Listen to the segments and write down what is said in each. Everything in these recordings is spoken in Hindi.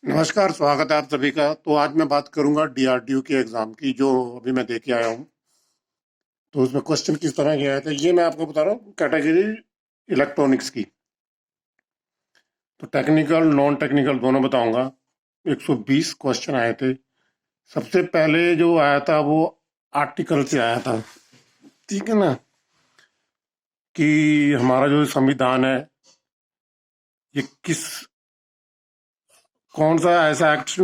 नमस्कार, स्वागत है आप सभी का। तो आज मैं बात करूंगा डीआरडीओ के एग्जाम की, जो अभी मैं दे के आया हूँ। तो उसमें क्वेश्चन किस तरह के आए थे ये मैं आपको बता रहा हूँ। कैटेगरी इलेक्ट्रॉनिक्स की। तो टेक्निकल नॉन टेक्निकल दोनों बताऊंगा। 120 क्वेश्चन आए थे। सबसे पहले जो आया था वो आर्टिकल से आया था। ठीक है ना, कि हमारा जो संविधान है ये किस कौन सा ऐसा एक्ट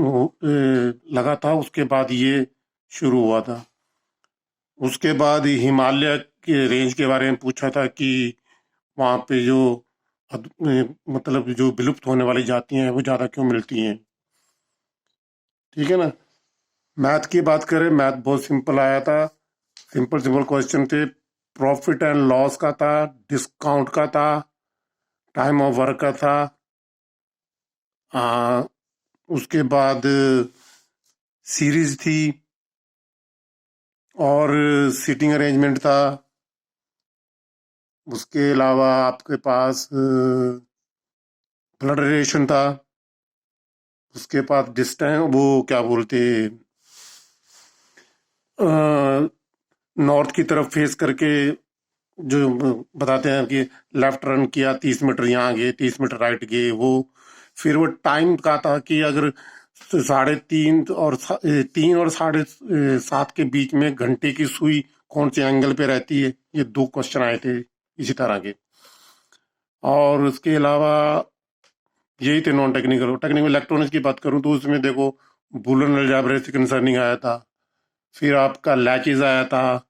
लगा था, उसके बाद ये शुरू हुआ था। उसके बाद हिमालय के रेंज के बारे में पूछा था कि वहाँ पे जो मतलब जो विलुप्त होने वाली जातियां हैं वो ज़्यादा क्यों मिलती हैं। ठीक है ना। मैथ की बात करें, मैथ बहुत सिंपल आया था। सिंपल सिंपल क्वेश्चन थे। प्रॉफिट एंड लॉस का था, डिस्काउंट का था, टाइम ऑफ वर्क का था। आ, उसके बाद सीरीज थी, और सीटिंग अरेंजमेंट था। उसके अलावा आपके पास ब्लड रिलेशन था। उसके बाद डिस्टेंस, वो क्या बोलते, नॉर्थ की तरफ फेस करके जो बताते हैं कि लेफ्ट रन किया 30 मीटर यहाँ गए, 30 मीटर राइट गए वो। फिर वो टाइम का था कि अगर 3:30 और 3 और 7:30 के बीच में घंटे की सुई कौन से एंगल पे रहती है। ये दो क्वेश्चन आए थे इसी तरह के। और उसके अलावा यही थे नॉन टेक्निकल। टेक्निकल इलेक्ट्रॉनिक्स की बात करूं तो उसमें देखो, बुलन अलजेब्रा से कंसर्निंग आया था। फिर आपका लैचेज आया था।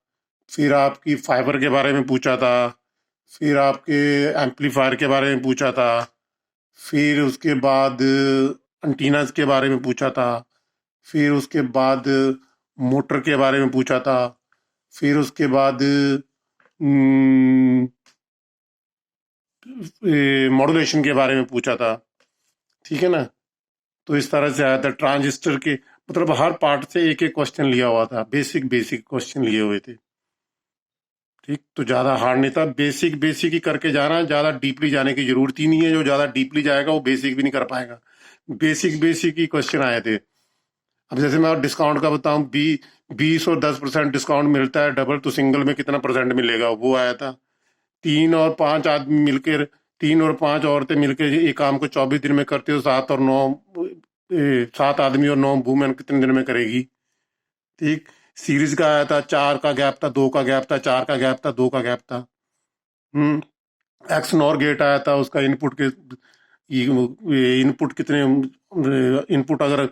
फिर आपकी फाइबर के बारे में पूछा था। फिर आपके एम्पलीफायर के बारे में पूछा था। फिर उसके बाद एंटीनास के बारे में पूछा था। फिर उसके बाद मोटर के बारे में पूछा था। फिर उसके बाद मॉड्यूलेशन के बारे में पूछा था। ठीक है ना। तो इस तरह से आया था ट्रांजिस्टर के, मतलब हर पार्ट से एक एक क्वेश्चन लिया हुआ था। बेसिक बेसिक क्वेश्चन लिए हुए थे। ठीक, तो ज़्यादा हार्ड नहीं था। बेसिक बेसिक ही करके जाना है, ज़्यादा डीपली जाने की जरूरत ही नहीं है। जो ज़्यादा डीपली जाएगा वो बेसिक भी नहीं कर पाएगा। बेसिक बेसिक ही क्वेश्चन आए थे। अब जैसे मैं डिस्काउंट का बताऊं, 20 और 10% डिस्काउंट मिलता है डबल, तो सिंगल में कितना परसेंट मिलेगा वो आया था। 3 और 5 आदमी मिलकर, 3 और 5 औरतें मिलकर एक काम को 24 दिन में करते हो, 7 आदमी और 9 वुमेन कितने दिन में करेगी। ठीक। सीरीज का आया था, 4 का गैप था, 2 का गैप था, 4 का गैप था, 2 का गैप था। एक्स नॉर गेट आया था, उसका इनपुट के इनपुट कितने, इनपुट अगर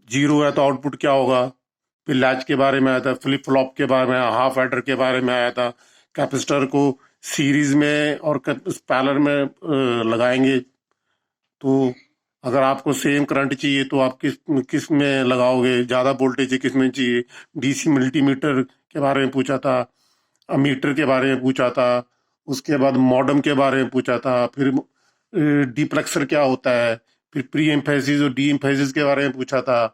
0 है तो आउटपुट क्या होगा। फिर लैच के बारे में आया था, फ्लिप फ्लॉप के बारे में, हाफ एडर के बारे में आया था। कैपेसिटर को सीरीज में और पैरेलल में लगाएंगे तो अगर आपको सेम करंट चाहिए तो आप किस किस में लगाओगे, ज़्यादा वोल्टेज किस में चाहिए। डीसी मल्टीमीटर के बारे में पूछा था। मीटर के बारे में पूछा था। उसके बाद मॉडम के बारे में पूछा था। फिर डीप्लेक्सर क्या होता है। फिर प्री एम्फेसिस और डी एम्फेसिस के बारे में पूछा था।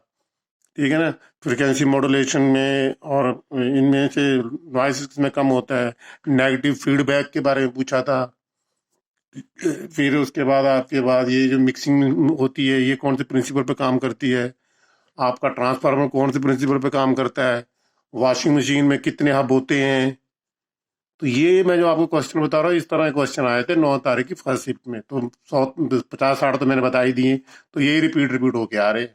ठीक है ना। फ्रिक्वेंसी मॉड्यूलेशन में और इनमें से नॉइस में कम होता है। नेगेटिव फीडबैक के बारे में पूछा था। फिर उसके बाद आपके बाद ये जो मिक्सिंग होती है ये कौन से प्रिंसिपल पे काम करती है। आपका ट्रांसफार्मर कौन से प्रिंसिपल पे काम करता है। वॉशिंग मशीन में कितने हब होते हैं। तो ये मैं जो आपको क्वेश्चन बता रहा हूँ, इस तरह के क्वेश्चन आए थे 9 तारीख की फर्स्ट शिफ्ट में। तो 150-60 तो मैंने बता ही दिए। तो यही रिपीट रिपीट होके आ रहे।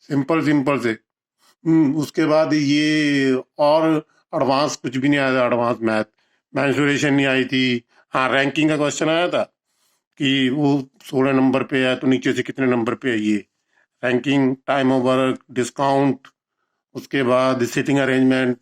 सिंपल सिंपल से। उसके बाद ये और एडवांस कुछ भी नहीं आया था। एडवांस मैथ मैंसुरेशन नहीं आई थी। हाँ, रैंकिंग का क्वेश्चन आया था कि वो 16 नंबर पे है तो नीचे से कितने नंबर पे है ये। Ranking, time of work, discount, उसके बाद सिटिंग अरेंजमेंट,